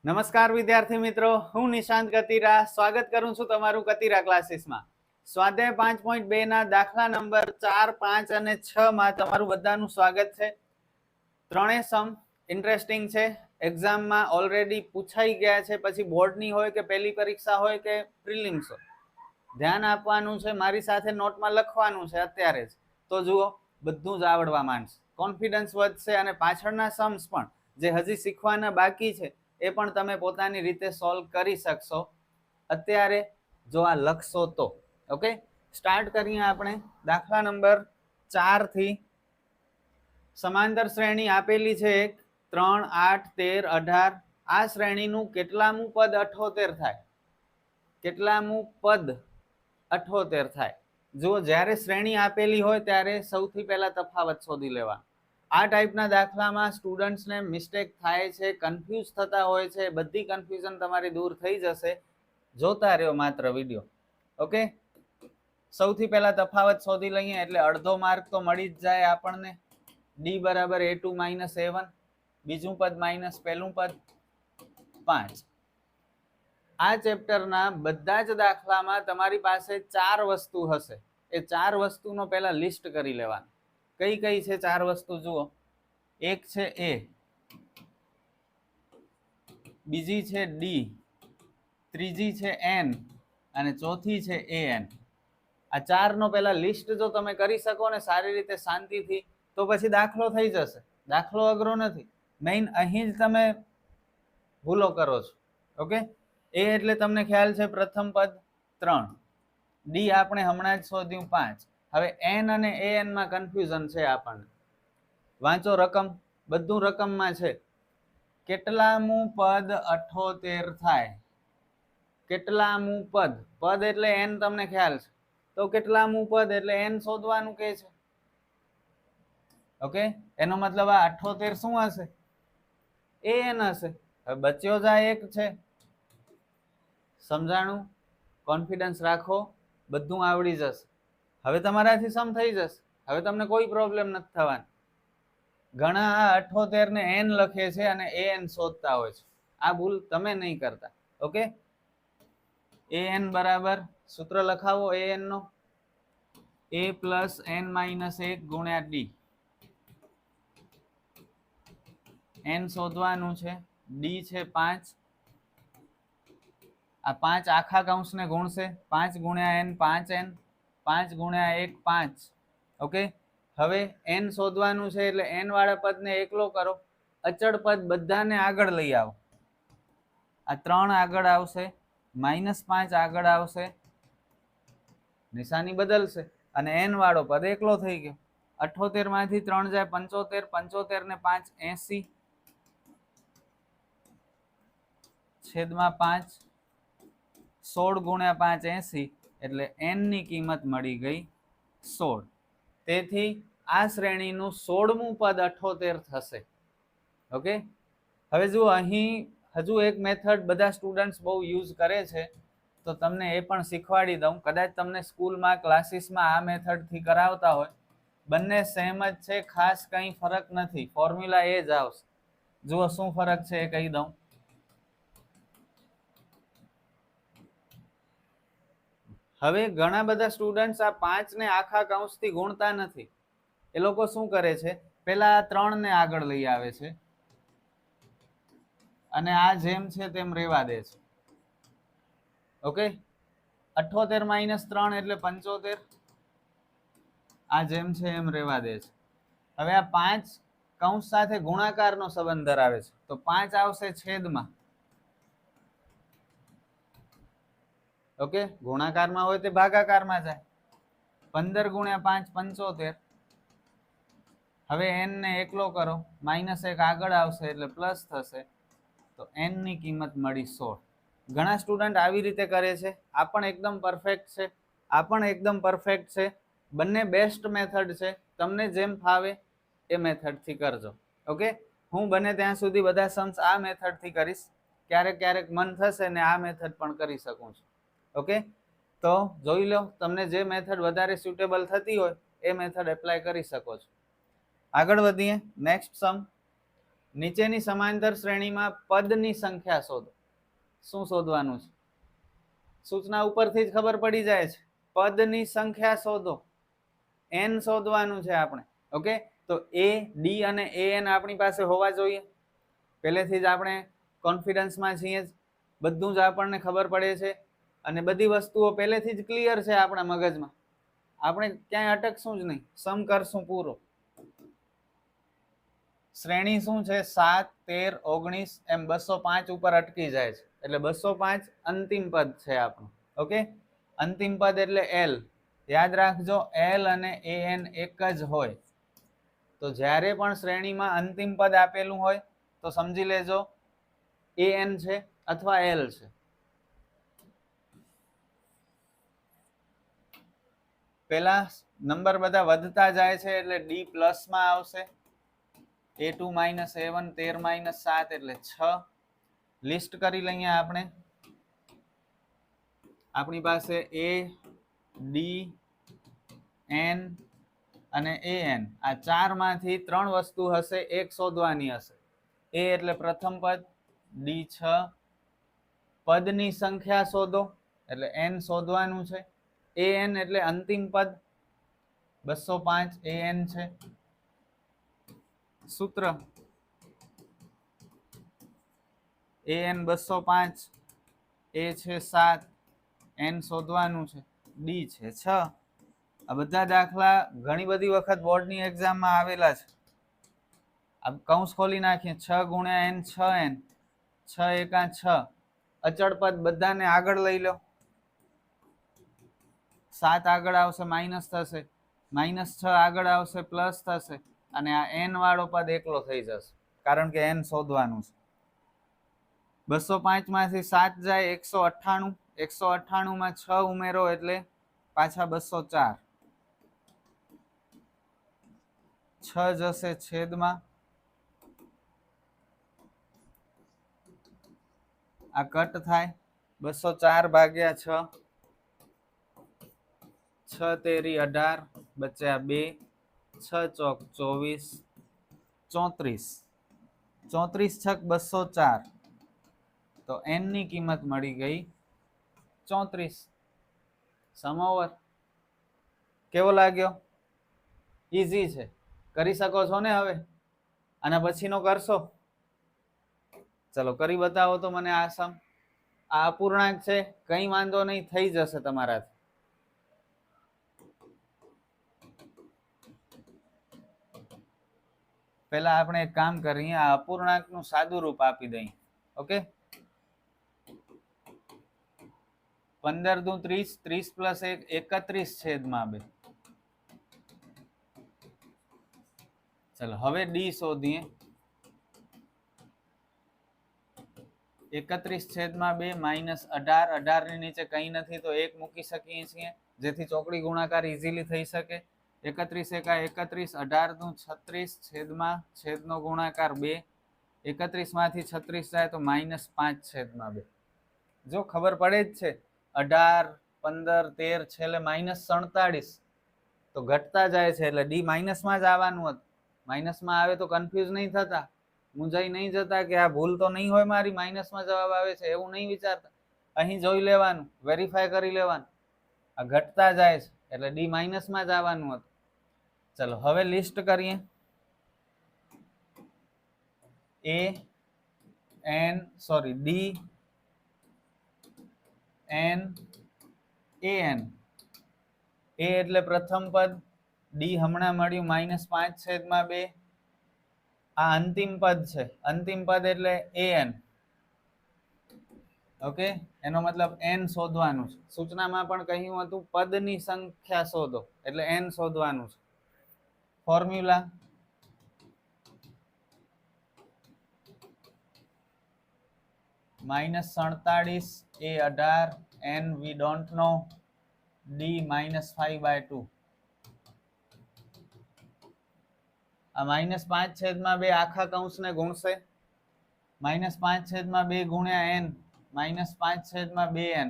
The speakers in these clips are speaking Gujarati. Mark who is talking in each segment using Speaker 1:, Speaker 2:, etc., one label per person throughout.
Speaker 1: નમસ્કાર વિદ્યાર્થી મિત્રો, હું નિશાંત કતીરા સ્વાગત કરું છું તમારું કતીરા ક્લાસીસમાં. સ્વાધ્યાય 5.2 ના દાખલા નંબર 4, 5 અને 6 માં તમારું બધાનું સ્વાગત છે. ત્રણેય સમ ઇન્ટરેસ્ટિંગ છે, એક્ઝામમાં ઓલરેડી પૂછાઈ ગયા છે. પછી બોર્ડની હોય કે પહેલી પરીક્ષા હોય કે પ્રિલિમ્સ હોય, ધ્યાન આપવાનું છે, મારી સાથે નોટમાં લખવાનું છે અત્યારે જ. તો જુઓ, બધું જ આવડવા માંડશે, કોન્ફિડન્સ વધશે અને પાછળના સમ્સ પણ જે હજી શીખવાના બાકી છે એ પણ તમે પોતાની રીતે સોલ્વ કરી શકશો અત્યારે જો આ લખશો તો. ઓકે, સ્ટાર્ટ કરીએ આપણે દાખલા નંબર 4 થી. સમાંતર શ્રેણી આપેલી છે 3, 8, 13, 18. આ શ્રેણીનું કેટલામું પદ 78 થાય? કેટલામું પદ 78 થાય? જો જ્યારે શ્રેણી આપેલી હોય ત્યારે સૌથી પહેલા તફાવત શોધી લેવા. આ ટાઈપના દાખલામાં સ્ટુડન્ટ્સને મિસ્ટેક થાય છે, કન્ફ્યુઝ થતા હોય છે. બધી કન્ફ્યુઝન તમારી દૂર થઈ જશે, જોતા રહ્યો માત્ર વિડીયો. ઓકે, સૌથી પહેલા તફાવત શોધી લઈએ એટલે અડધો માર્ક તો મળી જ જાય આપણને. ડી બરાબર a2 માઇનસ a1, બીજું પદ માઇનસ પહેલું પદ 5. આ ચેપ્ટરના બધા જ દાખલામાં તમારી પાસે 4 વસ્તુ હશે. એ 4 વસ્તુનો પહેલા લિસ્ટ કરી લેવાનું. કઈ કઈ છે 4 વસ્તુ જુઓ. એક છે એ, બીજી છે ડી, ત્રીજી છે એન અને ચોથી છે an. આ 4 નો પહેલા લિસ્ટ જો તમે કરી શકો ને સારી રીતે શાંતિથી, તો પછી દાખલો થઈ જશે. દાખલો અઘરો નથી, મેઇન અહીં જ તમે ભૂલો કરો છો. ઓકે, એ એટલે તમને ખ્યાલ છે પ્રથમ પદ 3, ડી આપણે હમણાં જ શોધ્યું 5. હવે એન અને an માં કન્ફ્યુઝન છે આપણને. વાંચો રકમ, બધું રકમમાં છે. કેટલામું પદ 78 થાય? કેટલામું પદ, પદ એટલે એન તમને ખ્યાલ છે, તો કેટલામું પદ એટલે એન શોધવાનું કે છે. ઓકે, એનો મતલબ આ 78 શું હશે? an હશે. હવે બચ્યો જાય એક છે. સમજાણું? કોન્ફિડન્સ રાખો, બધું આવડી જશે. હવે તમારાથી સમ થઈ જશે, હવે તમને કોઈ પ્રોબ્લેમ નથી થવાની. ઘણા આ 78 ને એન લખે છે અને an શોધતા હોય છે. આ ભૂલ તમે નહીં કરતા. ઓકે, an બરાબર સૂત્ર લખાવો an નો, a પ્લસ n માઇનસ 1 ગુણ્યા ડી. n શોધવાનું છે, ડી છે 5. આ 5 આખા કૌંસને ગુણશે, 5 ગુણ્યા n 5n, 5 ગુણ્યા 1 5. ઓકે, હવે n શોધવાનું છે એટલે n વાળા પદને એકલો કરો. અચળ પદ બધાને આગળ લઈ આવો. આ 3 આગળ આવશે, -5 આગળ આવશે, નિશાની બદલશે અને n વાળો પદ એકલો થઈ ગયો. 78 માંથી 3 જાય 75, 75 ને 5 80, છેદમાં 5, 16 ગુણ્યા 5 80, એટલે n ની કિંમત મળી ગઈ 16. તેથી આ શ્રેણીનું 16મું પદ 78 થશે. ઓકે, હવે જુઓ અહીં હજુ એક મેથડ બધા સ્ટુડન્ટ્સ બહુ યુઝ કરે છે, તો તમને એ પણ શીખવાડી દઉં. કદાચ તમને સ્કૂલમાં ક્લાસીસમાં આ મેથડથી કરાવતા હોય, બંને સેમ જ છે, ખાસ કંઈ ફરક નથી, ફોર્મ્યુલા એ જ આવશે. જુઓ શું ફરક છે એ કહી દઉં. હવે ઘણા બધા સ્ટુડન્ટ્સ આ 5 ને આખા કૌંસથી ગુણતા નથી. એ લોકો શું કરે છે, પેલા આ 3 ને આગળ લઈ આવે છે અને આ જેમ છે તેમ રહેવા દે છે. ઓકે, 78 માઇનસ 3 એટલે 75, આ જેમ છે એમ રહેવા દે છે. હવે આ 5 કૌંસ સાથે ગુણાકારનો સંબંધ ધરાવે છે, તો 5 આવશે છેદમાં. ઓકે, ગુણાકારમાં હોય તે ભાગાકારમાં જાય. 15 ગુણ્યા 5 75. હવે n ને એકલો કરો, -1 આગળ આવશે એટલે પ્લસ થશે, તો n ની કિંમત મળી 16. ઘણા સ્ટુડન્ટ આવી રીતે કરે છે. આ પણ એકદમ પરફેક્ટ છે, આ પણ એકદમ પરફેક્ટ છે. બંને બેસ્ટ મેથડ છે, તમને જેમ ફાવે એ મેથડથી કરજો. ઓકે, હું બને ત્યાં સુધી બધા સમ્સ આ મેથડથી કરીશ. ક્યારેક ક્યારેક મન થશે ને આ મેથડ પણ કરી શકું છું. ઓકે, તો જોઈ લો, તમને જે મેથડ વધારે સુટેબલ થતી હોય એ મેથડ એપ્લાય કરી શકો છો. આગળ વધીએ, નેક્સ્ટ સમ. નીચેની સમાંતર શ્રેણીમાં પદની સંખ્યા શોધો. શું શોધવાનું છે? સૂચના ઉપરથી જ ખબર પડી જાય છે. પદની સંખ્યા શોધો, n શોધવાનું છે આપણે. ઓકે, તો a, d અને an આપણી પાસે હોવા જોઈએ. પહેલેથી જ આપણે કોન્ફિડન્સમાં છીએ, બધું જ આપણને ખબર પડે છે અને બધી વસ્તુઓ પહેલેથી જ ક્લિયર છે આપણા મગજમાં. આપણે ક્યાંય અટકશું જ નહીં, સમ કરશું પૂરો. શ્રેણી શું છે? 7, 13, 19 એમ 205 ઉપર અટકી જાય છે. એટલે 205 અંતિમ પદ છે આપણું. ઓકે, અંતિમ પદ એટલે l. યાદ રાખજો, l અને an એક જ હોય. તો જ્યારે પણ શ્રેણીમાં અંતિમ પદ આપેલું હોય તો સમજી લેજો an છે અથવા l છે. પેલા નંબર બધા વધતા જાય છે એટલે d પ્લસમાં આવશે. a2 - a1 13 - 7 એટલે 6. લિસ્ટ કરી લઈએ આપણે. આપણી પાસે a, d, n અને an આ ચારમાંથી 3 વસ્તુ હશે, એક શોધવાની હશે. a એટલે પ્રથમ પદ, d 6. પદની સંખ્યા શોધો એટલે n શોધવાનું છે. an એટલે અંતિમ પદ, 205 an છે. સૂત્ર an 205, a છે 7, n શોધવાનું છે, d છે 6. આ બધા દાખલા ઘણી બધી વખત બોર્ડની એક્ઝામમાં આવેલા છે. આ કૌંસ ખોલી નાખીએ, 6 × n 6n, 6 × 6. અચળ પદ બધાને આગળ લઈ લો. 7 આગળ આવશે માઇનસ થશે, -6 આગળ આવશે પ્લસ થશે અને આ n વાળો પદ એકલો થઈ જશે, કારણ કે n શોધવાનું છે. 205 માંથી 7 જાય 198, 198 માં 6 ઉમેરો એટલે પાછા 204. 6 જશે છેદમાં, આ કટ થાય, 204 ભાગ્યા 6, 6 તેરી 18, બચ્યા 2, 6 ચોક 24, 34, 34 છક 204. તો n ની કિંમત મળી ગઈ 34. સમ ઓવર. કેવો લાગ્યો? ઈઝી છે, કરી શકો છો ને? હવે આના પછીનો કરશો? ચલો કરી બતાવો તો મને. આ સમ, આ અપૂર્ણાંક છે, કઈ વાંધો નહીં, થઈ જશે તમારાથી. પહેલા આપણે એક કામ કરીએ, આ અપૂર્ણાંકનું સાદું રૂપ આપી દઈએ. ઓકે, 15 દુ 30, 30 + 1 31 છેદમાં 2. ચલો હવે ડી શોધીએ. 31 છેદમાં 2 -18, 18 ની નીચે કંઈ નથી તો 1 મૂકી શકીએ છીએ, જેથી ચોકડી ગુણાકાર ઇઝીલી થઈ શકે. 31 × 31, 18 દુ 36 છેદમાં છેદનો ગુણાકાર 2. 31 માંથી 36 જાય તો -5 છેદમાં 2. જો ખબર પડે જ છે, 18, 15, 13 છેલ્લે -47, તો ઘટતા જાય છે એટલે ડી માઇનસમાં જ આવવાનું હતું. માઇનસમાં આવે તો કન્ફ્યુઝ નહીં થતા, મૂંઝાઈ નહીં જતા કે આ ભૂલ તો નહીં હોય મારી, માઇનસમાં જવાબ આવે છે, એવું નહીં વિચારતા. અહીં જોઈ લેવાનું, વેરીફાઈ કરી લેવાનું, આ ઘટતા જાય છે એટલે ડી માઇનસમાં જ આવવાનું હતું. ચલો હવે લિસ્ટ કરીએ. D, n, an. a એટલે પ્રથમ પદ, ડી હમણાં મળ્યું -5 છેદમાં 2. આ અંતિમ પદ છે, અંતિમ પદ એટલે an. ઓકે, એનો મતલબ n શોધવાનું છે. સૂચનામાં પણ કહ્યું હતું પદની સંખ્યા શોધો, એટલે n શોધવાનું છે. Formula -47, a 18, n we don't know, d -5/2. આ -5 છેદમાં 2 આખા કૌંસને ગુણશે. -5 છેદમાં 2 ગુણ્યા n, -5 છેદમાં 2n,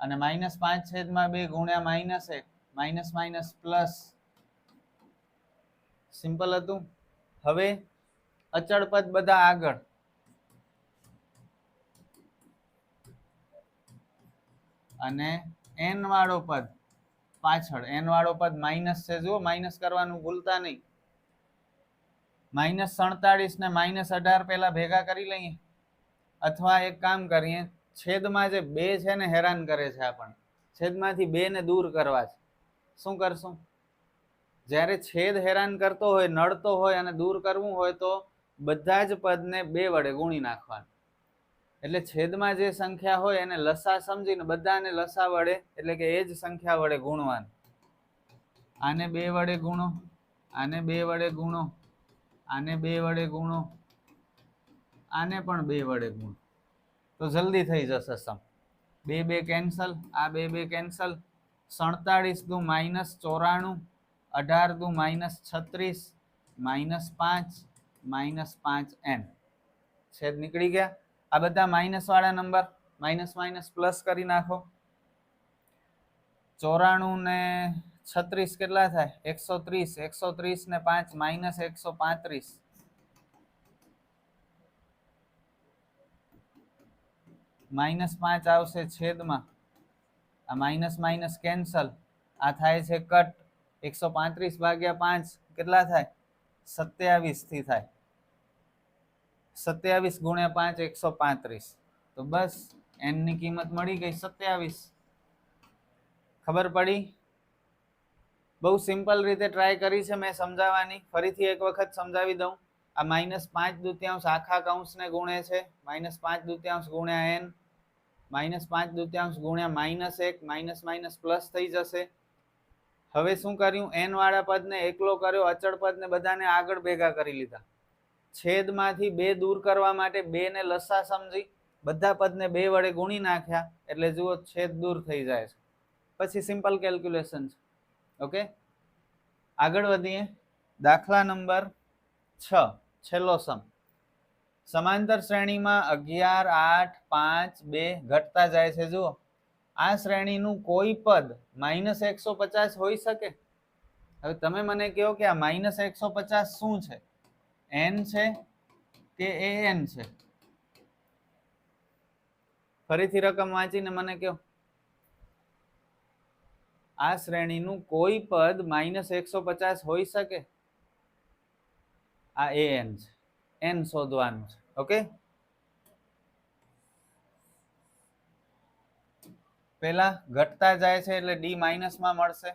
Speaker 1: અને -5 છેદમાં 2 ગુણ્યા -1, પ્લસ. સિમ્પલ હતું. હવે અચળ પદ બધા આગળ, અને n વાળો પદ પાછળ. n વાળો પદ માઇનસ છે, જુઓ માઇનસ કરવાનું ભૂલતા નહીં. -47 ને -18 પેલા ભેગા કરી લઈએ, અથવા એક કામ કરીએ, છેદમાં જે 2 છે ને હેરાન કરે છે આપણને, છેદમાંથી 2 ને દૂર કરવા છે. શું કરશું? જ્યારે છેદ હેરાન કરતો હોય, નડતો હોય અને દૂર કરવું હોય તો બધા જ પદને 2 વડે ગુણી નાખવાનું. એટલે છેદમાં જે સંખ્યા હોય એને લસા સમજીને બધાને લસા વડે, એટલે કે એ જ સંખ્યા વડે ગુણવાનું. આને 2 વડે ગુણો, આને 2 વડે ગુણો, આને 2 વડે ગુણો, આને પણ 2 વડે ગુણો, તો જલ્દી થઈ જશે સમ. 2 2 કેન્સલ, આ 2 2 કેન્સલ. 47 દુ -94, 18 દુ -36, -5, -5n. છેદ નીકળી ગયા. આ બધા માઇનસ વાળા નંબર, માઇનસ માઇનસ પ્લસ કરી નાખો. 94 ને 36 કેટલા થાય? 130. 130 ને 5 -135. -5 આવશે છેદમાં. આ માઇનસ માઇનસ કેન્સલ, આ થાય છે કટ. 135 ભાગ્યા 5 કેટલા થાય? 27 થી થાય. 27 ગુણ્યા 5 135. તો બસ n ની કિંમત મળી ગઈ 27. ખબર પડી? બહુ સિમ્પલ રીતે ટ્રાય કરી છે મેં સમજાવવાની. ફરીથી એક વખત સમજાવી દઉં. આ -5/2 આખા કૌંસને ગુણે છે, -5/2 ગુણ્યા n, -5/2 ગુણ્યા -1, માઇનસ માઇનસ પ્લસ થઈ જશે. હવે શું કર્યું? n વાળા પદને એકલો કર્યો, અચળ પદને બધાને આગળ ભેગા કરી લીધા. છેદમાંથી 2 દૂર કરવા માટે 2 ને લસા સમજી બધા પદને 2 વડે ગુણી નાખ્યા, એટલે જુઓ છેદ દૂર થઈ જાય છે. પછી સિમ્પલ કેલ્ક્યુલેશન છે. ઓકે, આગળ વધીએ. દાખલા નંબર 6, છેલ્લો સમ. સમાંતર શ્રેણીમાં 11, 8, 5, 2 ઘટતા જાય છે. જુઓ, આ શ્રેણીનું કોઈ પદ -150 હોઈ શકે? હવે તમે મને કહો કે આ -150 શું છે? n છે કે an છે? ફરીથી રકમ વાંચીને મને કહો. આ શ્રેણીનું કોઈ પદ -150 હોઈ શકે? આ an છે, n શોધવાનું છે. ઓકે, પેલા ઘટતા જાય છે એટલે d માઇનસ માં મળશે.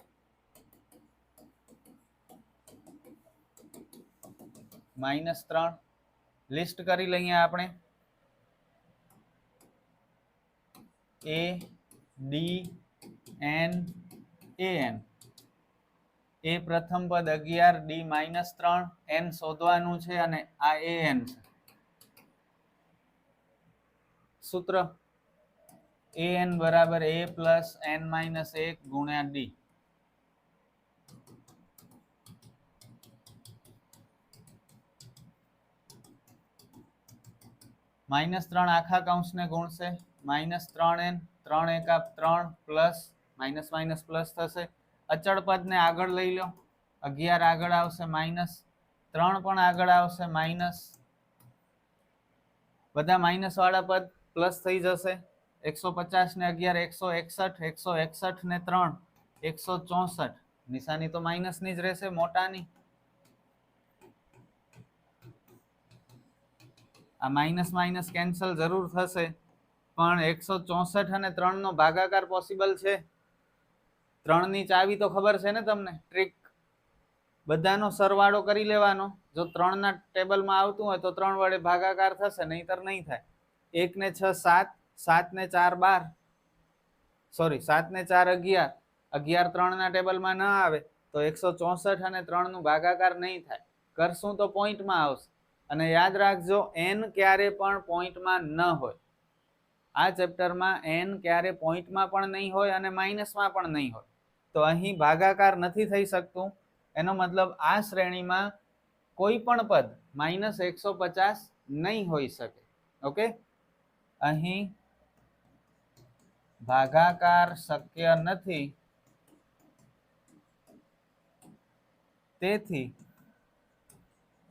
Speaker 1: -3 લિસ્ટ કરી લઈએ આપણે. a, d, n, an. એ પ્રથમ પદ 11, d -3, n શોધવાનું છે, અને આ an છે. સૂત્ર an બરાબર a પ્લસ n માઇનસ 1 ગુણ્યા d. -3 આખા કૌંસને ગુણશે, -3n, 3 એકા 3 પ્લસ માઇનસ માઇનસ પ્લસ થશે. અચળ પદને આગળ લઈ લો, 11 આગળ આવશે માઇનસ, 3 પણ આગળ આવશે માઇનસ, બધા માઇનસ વાળા પદ પ્લસ થઈ જશે. 150 ને 11 161, 161 ને 3 164. નિશાની તો માઇનસ ની જ રહેશે, મોટાની. આ માઇનસ માઇનસ કેન્સલ જરૂર થશે, પણ 164 અને 3 નો ભાગાકાર પોસિબલ છે? 3 ની ચાવી તો ખબર છે ને તમને, ટ્રીક. બધાનો સરવાળો કરી લેવાનો. જો 3 ના ટેબલમાં આવતું હોય તો 3 વડે ભાગાકાર થશે, નહીતર નહીં થાય. 1 ને 6 7, 7 ને 4 12, સોરી 7 ને 4 11, 11 3 ના ટેબલમાં ન આવે તો 164 અને 3 નું ભાગાકાર નહીં થાય. કરશું તો પોઈન્ટમાં આવશે. અને યાદ રાખજો, n ક્યારે પણ પોઈન્ટમાં ન હોય. આ ચેપ્ટરમાં n ક્યારે પોઈન્ટમાં પણ નહીં હોય અને માઇનસમાં પણ નહીં હોય. તો અહીં ભાગાકાર નથી થઈ શકતું. એનો મતલબ આ શ્રેણીમાં કોઈ પણ પદ -150 નહીં હોઈ શકે. ઓકે, અહીં ભાગાકાર શક્ય નથી, તેથી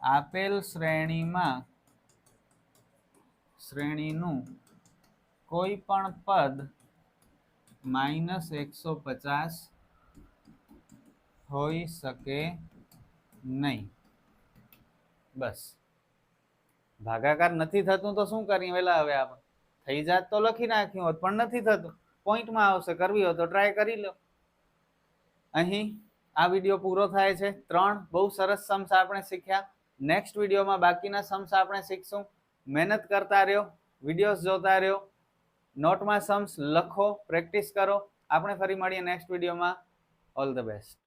Speaker 1: આપેલ શ્રેણીનું કોઈ પણ પદ -150 હોઈ શકે નહીં. બસ ભાગાકાર નથી થતું તો શું કરીએ? વેલા હવે આપણે થઈ જાત તો લખી નાખ્યું હોત, પણ નથી થતું. પોઈન્ટમાં આવશે. કરવી હોય તો ટ્રાય કરી લો. અહીં આ વિડીયો પૂરો થાય છે. 3 બહુ સરસ सम्स આપણે શીખ્યા. નેક્સ્ટ વિડીયોમાં બાકીના सम्स આપણે શીખશું. મહેનત કરતા રહ્યો, વિડીયોઝ જોતા રહ્યો, નોટમાં सम्स લખો, પ્રેક્ટિસ કરો. આપણે ફરી મળીએ નેક્સ્ટ વિડીયોમાં. All the best.